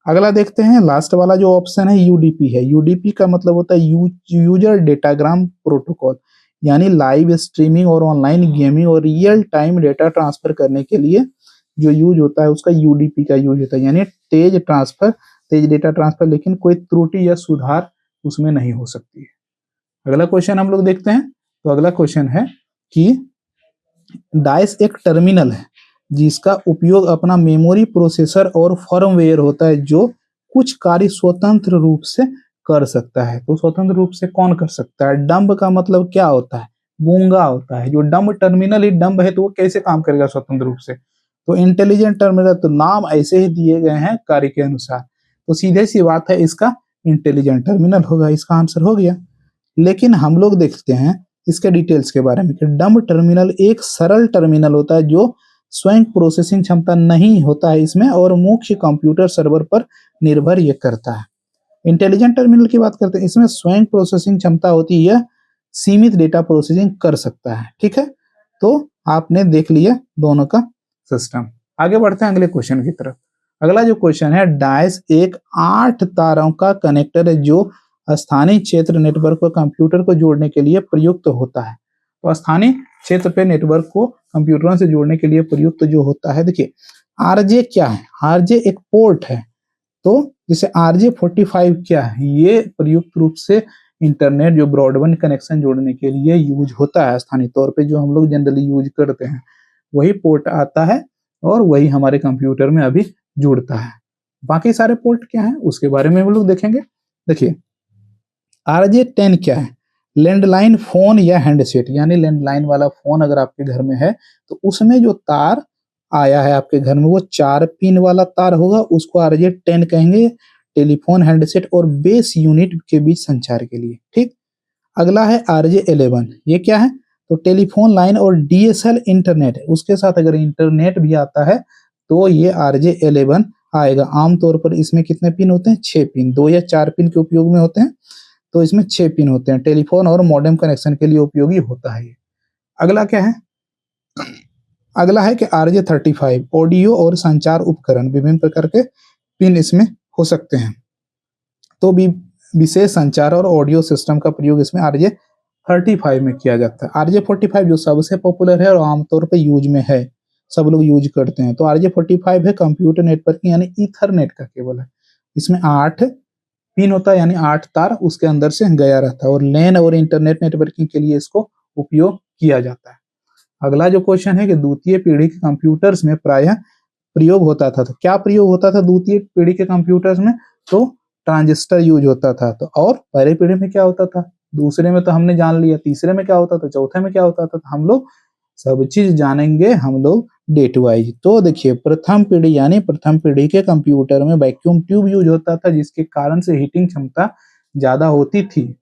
अगला देखते हैं, लास्ट वाला जो ऑप्शन है यूडीपी है। यूडीपी का मतलब होता है यूजर डेटाग्राम प्रोटोकॉल, यानी लाइव स्ट्रीमिंग और ऑनलाइन गेमिंग और रियल टाइम डेटा ट्रांसफर करने के लिए जो यूज होता है उसका यूडीपी का यूज होता है, यानी तेज डेटा ट्रांसफर, लेकिन कोई त्रुटि या सुधार उसमें नहीं हो सकती है। अगला क्वेश्चन हम लोग देखते हैं। तो अगला क्वेश्चन है कि डाइस एक टर्मिनल है जिसका उपयोग अपना मेमोरी, प्रोसेसर और फर्मवेयर होता है, जो कुछ कार्य स्वतंत्र रूप से कर सकता है। तो स्वतंत्र रूप से कौन कर सकता है? डम्ब का मतलब क्या होता है? गूंगा होता है। जो डम्ब टर्मिनल ही डम्ब है तो वो कैसे काम करेगा स्वतंत्र रूप से? तो इंटेलिजेंट टर्मिनल, तो नाम ऐसे ही दिए गए हैं कार्य के अनुसार, तो सीधे सी बात है इसका इंटेलिजेंट टर्मिनल होगा। इसका आंसर हो गया। लेकिन हम लोग देखते हैं इसके डिटेल्स के बारे में कि डम्ब टर्मिनल एक सरल टर्मिनल होता है जो स्वयं प्रोसेसिंग क्षमता नहीं होता है इसमें, और मुख्य कंप्यूटर सर्वर पर निर्भर ये करता है। इंटेलिजेंट टर्मिनल की बात करते हैं, इसमें स्वयं प्रोसेसिंग क्षमता होती है, यह सीमित डेटा प्रोसेसिंग कर सकता है। ठीक है, तो आपने देख लिया दोनों का सिस्टम। आगे बढ़ते हैं अगले क्वेश्चन की तरफ। अगला जो क्वेश्चन है, डाइस एक 8 तारों का कनेक्टर है जो स्थानीय क्षेत्र नेटवर्क को कंप्यूटर को जोड़ने के लिए प्रयुक्त होता है। तो स्थानीय क्षेत्र पे नेटवर्क को कंप्यूटरों से जोड़ने के लिए प्रयुक्त जो होता है, देखिए आरजे क्या है? आरजे एक पोर्ट है। तो जैसे RJ45 क्या है? ये प्रयुक्त रूप से इंटरनेट जो ब्रॉडबैंड कनेक्शन जोड़ने के लिए यूज होता है स्थानीय तौर पे, जो हम लोग जनरली यूज करते हैं, वही पोर्ट आता है और वही हमारे कंप्यूटर में अभी जुड़ता है। बाकी सारे पोर्ट क्या है उसके बारे में हम लोग देखेंगे। देखिए RJ10 क्या है? लैंडलाइन फोन या हैंडसेट, यानी लैंडलाइन वाला फोन अगर आपके घर में है तो उसमें जो तार आया है आपके घर में वो 4 पिन वाला तार होगा, उसको RJ10 कहेंगे, टेलीफोन, हैंडसेट और बेस यूनिट के बीच संचार के लिए। ठीक। अगला है RJ11। ये क्या है? तो टेलीफोन लाइन और DSL इंटरनेट, उसके साथ अगर इंटरनेट भी आता है तो ये RJ11 आएगा। आमतौर पर इसमें कितने पिन होते हैं? 6 पिन, 2 या 4 पिन के उपयोग में होते हैं, तो इसमें 6 पिन होते हैं। टेलीफोन और मॉडेम कनेक्शन के लिए उपयोगी होता है ये। अगला क्या है? अगला है कि RJ35 ऑडियो और संचार उपकरण, विभिन्न प्रकार के पिन इसमें हो सकते हैं। तो विशेष संचार और ऑडियो सिस्टम का प्रयोग इसमें RJ-35 में किया जाता है। RJ-45 जो सबसे पॉपुलर है और आमतौर पर यूज में है, सब लोग यूज करते हैं। तो RJ-45 है कंप्यूटर नेटवर्किंग यानी ईथरनेट का केबल है। इसमें 8 पिन होता है यानी 8 तार उसके अंदर से गया रहता है और लैन और इंटरनेट नेटवर्किंग के लिए इसको उपयोग किया जाता है। अगला जो क्वेश्चन है कि द्वितीय पीढ़ी के कंप्यूटर्स में प्रायः प्रयोग होता था। तो क्या प्रयोग होता था द्वितीय पीढ़ी के कंप्यूटर्स में? तो ट्रांजिस्टर यूज होता था। तो और पहले पीढ़ी में क्या होता था? दूसरे में तो हमने जान लिया, तीसरे में क्या होता था, चौथे में क्या होता था? तो हम लोग सब चीज जानेंगे हम लोग डेट वाइज। तो देखिए प्रथम पीढ़ी यानी प्रथम पीढ़ी के कंप्यूटर में वैक्यूम ट्यूब यूज होता था जिसके कारण से हीटिंग क्षमता ज्यादा होती थी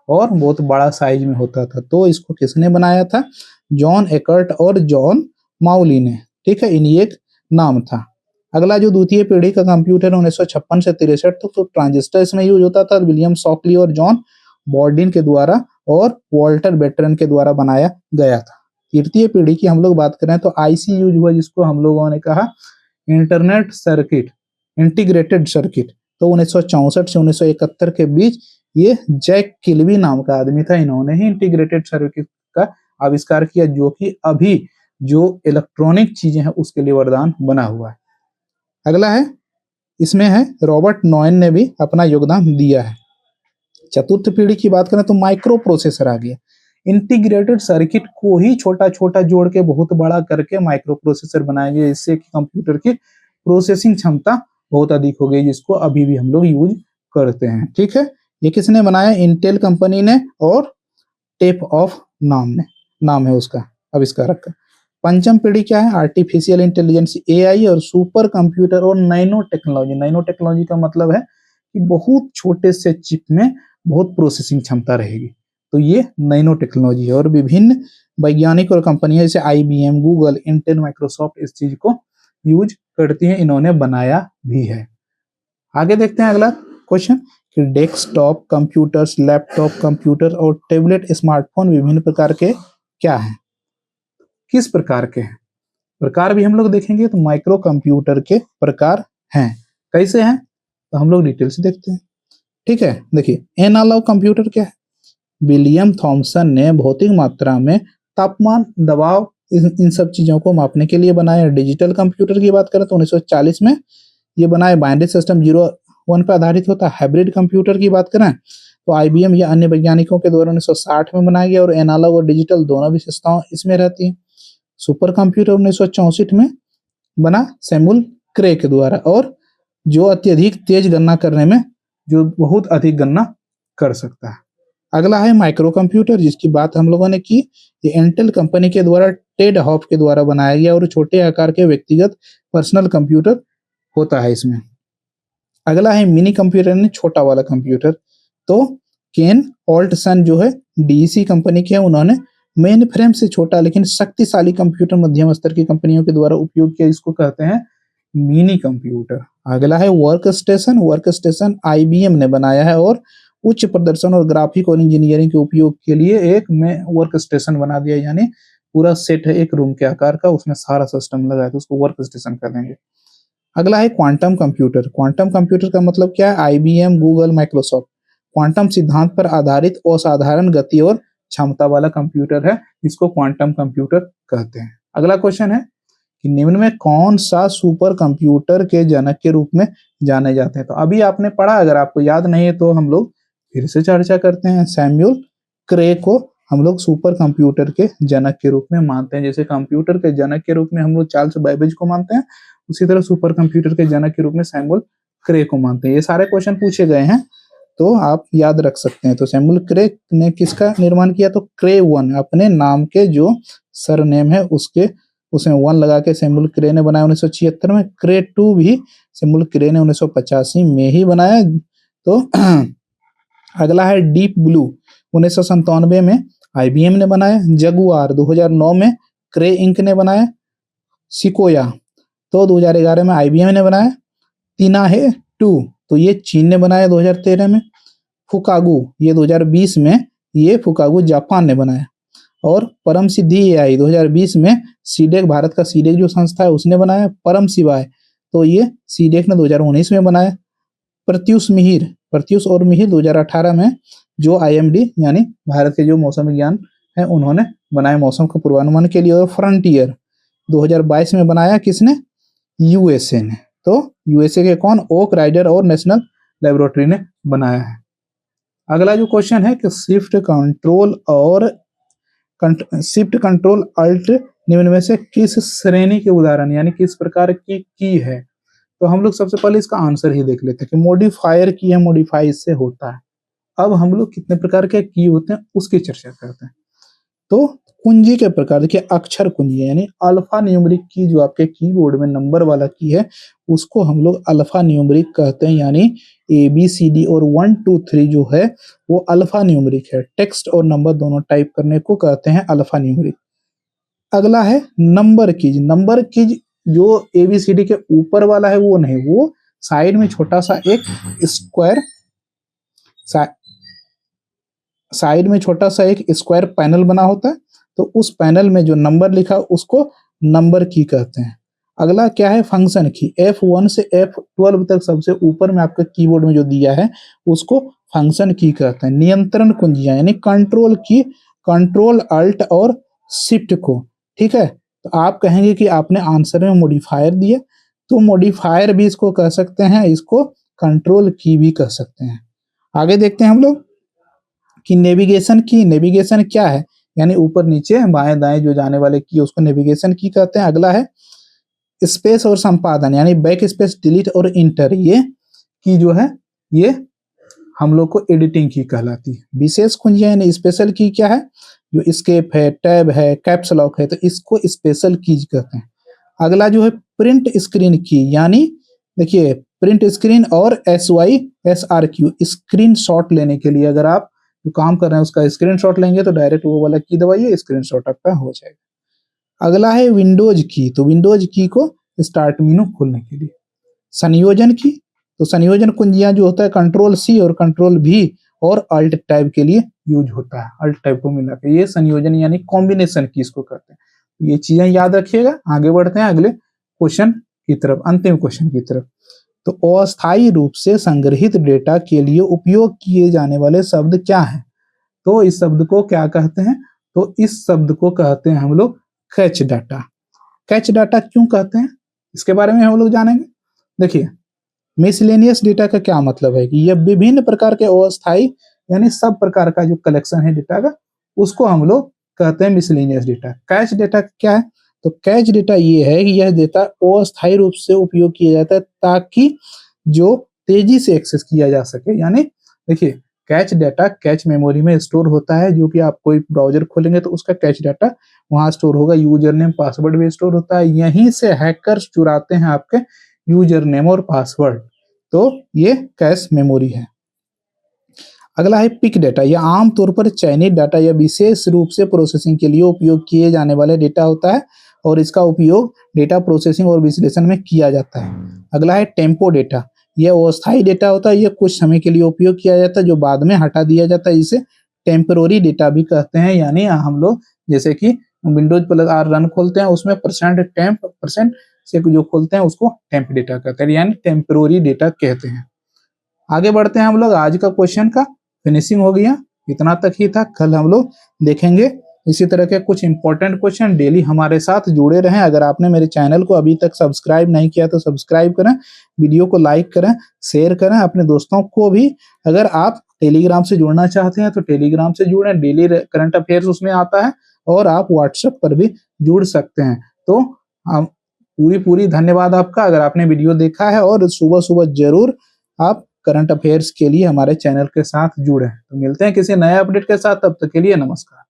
और बहुत बड़ा साइज में होता था। तो इसको किसने बनाया था? जॉन एकर्ट और जॉन माउली ने। ठीक है, इन्हीं एक नाम था। अगला जो द्वितीय पीढ़ी का कंप्यूटर 1956 से 63 तक तो ट्रांजिस्टर इसमें यूज होता था। विलियम शॉकली और जॉन बॉर्डिन के द्वारा और वॉल्टर बेटरन के द्वारा बनाया गया था। तृतीय पीढ़ी की हम लोग बात करें तो आईसी यूज हुआ जिसको हम लोगों ने कहा इंटरनेट सर्किट, इंटीग्रेटेड सर्किट। तो 1964 से 1971 के बीच ये जैक किल्बी नाम का आदमी था, इन्होंने ही इंटीग्रेटेड सर्किट का आविष्कार किया जो कि अभी जो इलेक्ट्रॉनिक चीजें हैं उसके लिए वरदान बना हुआ है। अगला है इसमें है रॉबर्ट नॉयन ने भी अपना योगदान दिया है। चतुर्थ पीढ़ी की बात करें तो माइक्रो प्रोसेसर आ गया। इंटीग्रेटेड सर्किट को ही छोटा छोटा जोड़ के बहुत बड़ा करके माइक्रो प्रोसेसर बनाया गया जिससे कि कंप्यूटर की प्रोसेसिंग क्षमता बहुत अधिक हो गई जिसको अभी भी हम लोग यूज करते हैं। ठीक है, ये किसने बनाया? इंटेल कंपनी ने और टेप ऑफ नाम है उसका आविष्कारक का। पंचम पीढ़ी क्या है? आर्टिफिशियल इंटेलिजेंस, एआई और सुपर कंप्यूटर और नैनो टेक्नोलॉजी। नैनो टेक्नोलॉजी का मतलब है कि बहुत छोटे से चिप में बहुत प्रोसेसिंग क्षमता रहेगी, तो ये नैनो टेक्नोलॉजी है। और विभिन्न वैज्ञानिक और कंपनियां जैसे IBM, गूगल, इंटेल, माइक्रोसॉफ्ट इस चीज को यूज करती हैं, इन्होंने बनाया भी है। आगे देखते हैं अगला क्वेश्चन कि डेस्कटॉप कंप्यूटर्स, लैपटॉप कंप्यूटर और टैबलेट स्मार्टफोन विभिन्न प्रकार के क्या हैं? किस प्रकार के हैं? प्रकार भी हम लोग देखेंगे तो माइक्रो कंप्यूटर के प्रकार हैं। कैसे हैं? तो हम लोग डिटेल से देखते हैं। ठीक है, देखिए एनालॉग कंप्यूटर क्या है? विलियम थॉमसन ने भौतिक मात्रा में तापमान, दबाव इन सब चीजों को मापने के लिए बनाया। डिजिटल कंप्यूटर की बात करें तो 1940 में ये बनाया। बाइनरी सिस्टम 0-1 पर आधारित होता है। हाइब्रिड कंप्यूटर की बात करें तो IBM या अन्य वैज्ञानिकों के द्वारा 1960 में बनाया गया और एनालॉग और डिजिटल दोनों विशेषताओं इसमें रहती है। सुपर कंप्यूटर 1964 में बना सैमुअल क्रे के द्वारा और जो अत्यधिक तेज गणना करने में जो बहुत अधिक गणना कर सकता है। अगला है माइक्रो कंप्यूटर जिसकी बात हम लोगों ने की। ये इंटेल कंपनी के द्वारा टेड हॉफ के द्वारा बनाया गया और छोटे आकार के व्यक्तिगत पर्सनल कंप्यूटर होता है इसमें। अगला है मिनी कंप्यूटर यानी छोटा वाला कंप्यूटर। तो केन ऑल्टसन जो है DEC कंपनी के हैं, उन्होंने मेन फ्रेम से छोटा लेकिन शक्तिशाली कंप्यूटर मध्यम स्तर की कंपनियों के द्वारा उपयोग किया, इसको कहते हैं मिनी कंप्यूटर। अगला है वर्क स्टेशन IBM ने बनाया है और उच्च प्रदर्शन और ग्राफिक और इंजीनियरिंग के उपयोग के लिए एक में वर्क स्टेशन बना दिया, यानी पूरा सेट है एक रूम के आकार का, उसमें सारा सिस्टम लगा है तो उसको वर्क स्टेशन कर देंगे। अगला है क्वांटम कंप्यूटर। क्वांटम कंप्यूटर का मतलब क्या है? IBM, गूगल, माइक्रोसॉफ्ट क्वांटम सिद्धांत पर आधारित असाधारण गति और क्षमता वाला कंप्यूटर है जिसको क्वांटम कंप्यूटर कहते हैं। अगला क्वेश्चन है कि निम्न में कौन सा सुपर कंप्यूटर के जनक के रूप में जाने जाते हैं? तो अभी आपने पढ़ा, अगर आपको याद नहीं है तो हम लोग फिर से चर्चा करते हैं। सैमुअल क्रे को हम लोग सुपर कंप्यूटर के जनक के रूप में मानते हैं। जैसे कंप्यूटर के जनक के रूप में हम लोग चार्ल्स बैबेज को मानते हैं, उसी तरह सुपर कंप्यूटर के जनक के रूप में सैमुअल क्रे को मानते हैं। ये सारे क्वेश्चन पूछे गए हैं तो आप याद रख सकते हैं। तो सैमुअल क्रे ने किसका निर्माण किया? तो क्रे 1 अपने नाम के जो सरनेम है उसमें 1 लगा के सैमुअल क्रे ने बनाया 1976 में। क्रे 2 भी सैमुअल क्रे ने 1985 में ही बनाया। तो अगला है डीप ब्लू 1997 में IBM ने बनाया। जगुआर 2009 में क्रे इंक ने बनाया। सिकोया तो 2011 में IBM ने बनाया। तिनाहे 2 तो ये चीन ने बनाया 2013 में। फुकागू ये 2020 में ये फुकागू जापान ने बनाया। और परम सिद्धि AI 2020 में सीडेक, भारत का सीडेक जो संस्था है उसने बनाया। परम शिवाय तो ये सीडेक ने 2019 में बनाया। प्रत्यूष और मिहिर 2018 में जो IMD यानी भारत के जो मौसम विज्ञान है उन्होंने बनाए मौसम का पूर्वानुमान के लिए। और फ्रंटियर 2022 में बनाया किसने? USA ने। तो USA के कौन? ओक राइडर और नेशनल लेबोरेटरी ने बनाया है। अगला जो क्वेश्चन है कि शिफ्ट कंट्रोल अल्ट निम्न में से किस श्रेणी के उदाहरण यानी किस प्रकार की है? तो हम लोग सबसे पहले इसका आंसर ही देख लेते हैं कि मॉडिफायर की है, मॉडिफाई इससे होता है। अब हम लोग कितने प्रकार के की होते हैं उसकी चर्चा करते हैं। तो कुंजी के प्रकार, देखिए अक्षर कुंजी यानी अल्फा न्यूमेरिक की, जो आपके कीबोर्ड में नंबर वाला की है उसको हम लोग अल्फा न्यूमेरिक कहते हैं। यानी ABCD और 1 2 3 जो है वो अल्फा न्यूमेरिक है। टेक्स्ट और नंबर दोनों टाइप करने को कहते हैं अल्फा न्यूमेरिक। अगला है नंबर कीज जो ABCD के ऊपर वाला है वो नहीं, वो साइड में छोटा सा एक स्क्वायर पैनल बना होता है। तो उस पैनल में जो नंबर लिखा उसको नंबर की कहते हैं। अगला क्या है? फंक्शन की। F1 से F12 तक सबसे ऊपर में आपके कीबोर्ड में जो दिया है उसको फंक्शन की कहते हैं। नियंत्रण कुंजियां यानी कंट्रोल की, कंट्रोल अल्ट और शिफ्ट को, ठीक है। तो आप कहेंगे कि आपने आंसर में मॉडिफायर दिया, तो मॉडिफायर भी इसको कह सकते हैं, इसको कंट्रोल की भी कह सकते हैं। आगे देखते हैं हम लोग कि नेविगेशन क्या है? यानी ऊपर नीचे बाएं दाएं जो जाने वाले की उसको नेविगेशन की कहते हैं। अगला है स्पेस और संपादन यानी बैक स्पेस, डिलीट और इंटर, ये की जो है ये हम लोग को एडिटिंग की कहलाती है। विशेष कुंजियां यानी स्पेशल की क्या है? जो एस्केप है, टैब है, कैप्स लॉक है, तो इसको स्पेशल कीज कहते हैं। अगला जो है प्रिंट स्क्रीन की, यानी देखिए प्रिंट स्क्रीन और SYSRQ स्क्रीन शॉट लेने के लिए, अगर आप जो काम कर रहे हैं उसका स्क्रीन शॉट लेंगे तो डायरेक्ट वो वाला की दबाइए, स्क्रीन शॉट आपका हो जाएगा। अगला है विंडोज की, तो विंडोज की को स्टार्ट मेनू खोलने के लिए। संयोजन की, तो संयोजन कुंजियां जो होता है कंट्रोल C और कंट्रोल V और अल्ट टैब के लिए यूज होता है। अल्ट टैब को मिला के ये संयोजन यानी कॉम्बिनेशन की इसको कहते हैं। ये चीजें याद रखिएगा। आगे बढ़ते हैं अगले क्वेश्चन की तरफ, अंतिम क्वेश्चन की तरफ। तो अस्थायी रूप से संग्रहित डेटा के लिए उपयोग किए जाने वाले शब्द क्या हैं? तो इस शब्द को क्या कहते हैं? तो इस शब्द को कहते हैं हम लोग कैच डाटा। कैच डाटा क्यों कहते हैं इसके बारे में हम लोग जानेंगे। देखिए मिसलेनियस डेटा का क्या मतलब है कि यह विभिन्न प्रकार के अस्थायी यानी सब प्रकार का जो कलेक्शन है डेटा का उसको हम लोग कहते हैं मिसलेनियस डेटा। कैच डेटा क्या है? तो कैच डेटा ये है कि यह डेटा अस्थायी रूप से उपयोग किया जाता है ताकि जो तेजी से एक्सेस किया जा सके। यानी देखिए कैच डाटा कैच मेमोरी में स्टोर होता है, जो कि आप कोई ब्राउजर खोलेंगे तो उसका कैच डाटा वहां स्टोर होगा। यूजर नेम पासवर्ड भी स्टोर होता है, यहीं से हैकर्स चुराते हैं आपके यूजर नेम और पासवर्ड। तो ये कैश मेमोरी है। अगला है पिक डेटा। यह आमतौर पर चयनित डाटा या विशेष रूप से प्रोसेसिंग के लिए उपयोग किए जाने वाले डेटा होता है और इसका उपयोग डेटा प्रोसेसिंग और विश्लेषण में किया जाता है। अगला है टेम्पो डेटा। यह अस्थायी डेटा होता है, यह कुछ समय के लिए उपयोग किया जाता है जो बाद में हटा दिया जाता है, जिसे टेम्पररी डेटा भी कहते हैं। यानी हम लोग जैसे कि विंडोज प्लस R रन खोलते हैं उसमें % से जो खोलते हैं उसको टेम्प डेटा कहते हैं, यानी टेम्पररी डेटा कहते हैं। आगे बढ़ते हैं हम लोग। आज का क्वेश्चन का फिनिशिंग हो गया, इतना तक ही था। कल हम लोग देखेंगे इसी तरह के कुछ इंपॉर्टेंट क्वेश्चन। डेली हमारे साथ जुड़े रहें। अगर आपने मेरे चैनल को अभी तक सब्सक्राइब नहीं किया तो सब्सक्राइब करें, वीडियो को लाइक करें, शेयर करें अपने दोस्तों को भी। अगर आप टेलीग्राम से जुड़ना चाहते हैं तो टेलीग्राम से जुड़ें, डेली करंट अफेयर्स उसमें आता है और आप व्हाट्सएप पर भी जुड़ सकते हैं। तो पूरी धन्यवाद आपका अगर आपने वीडियो देखा है, और सुबह सुबह जरूर आप करंट अफेयर्स के लिए हमारे चैनल के साथ जुड़े। तो मिलते हैं किसी नए अपडेट के साथ, तब तक के लिए नमस्कार।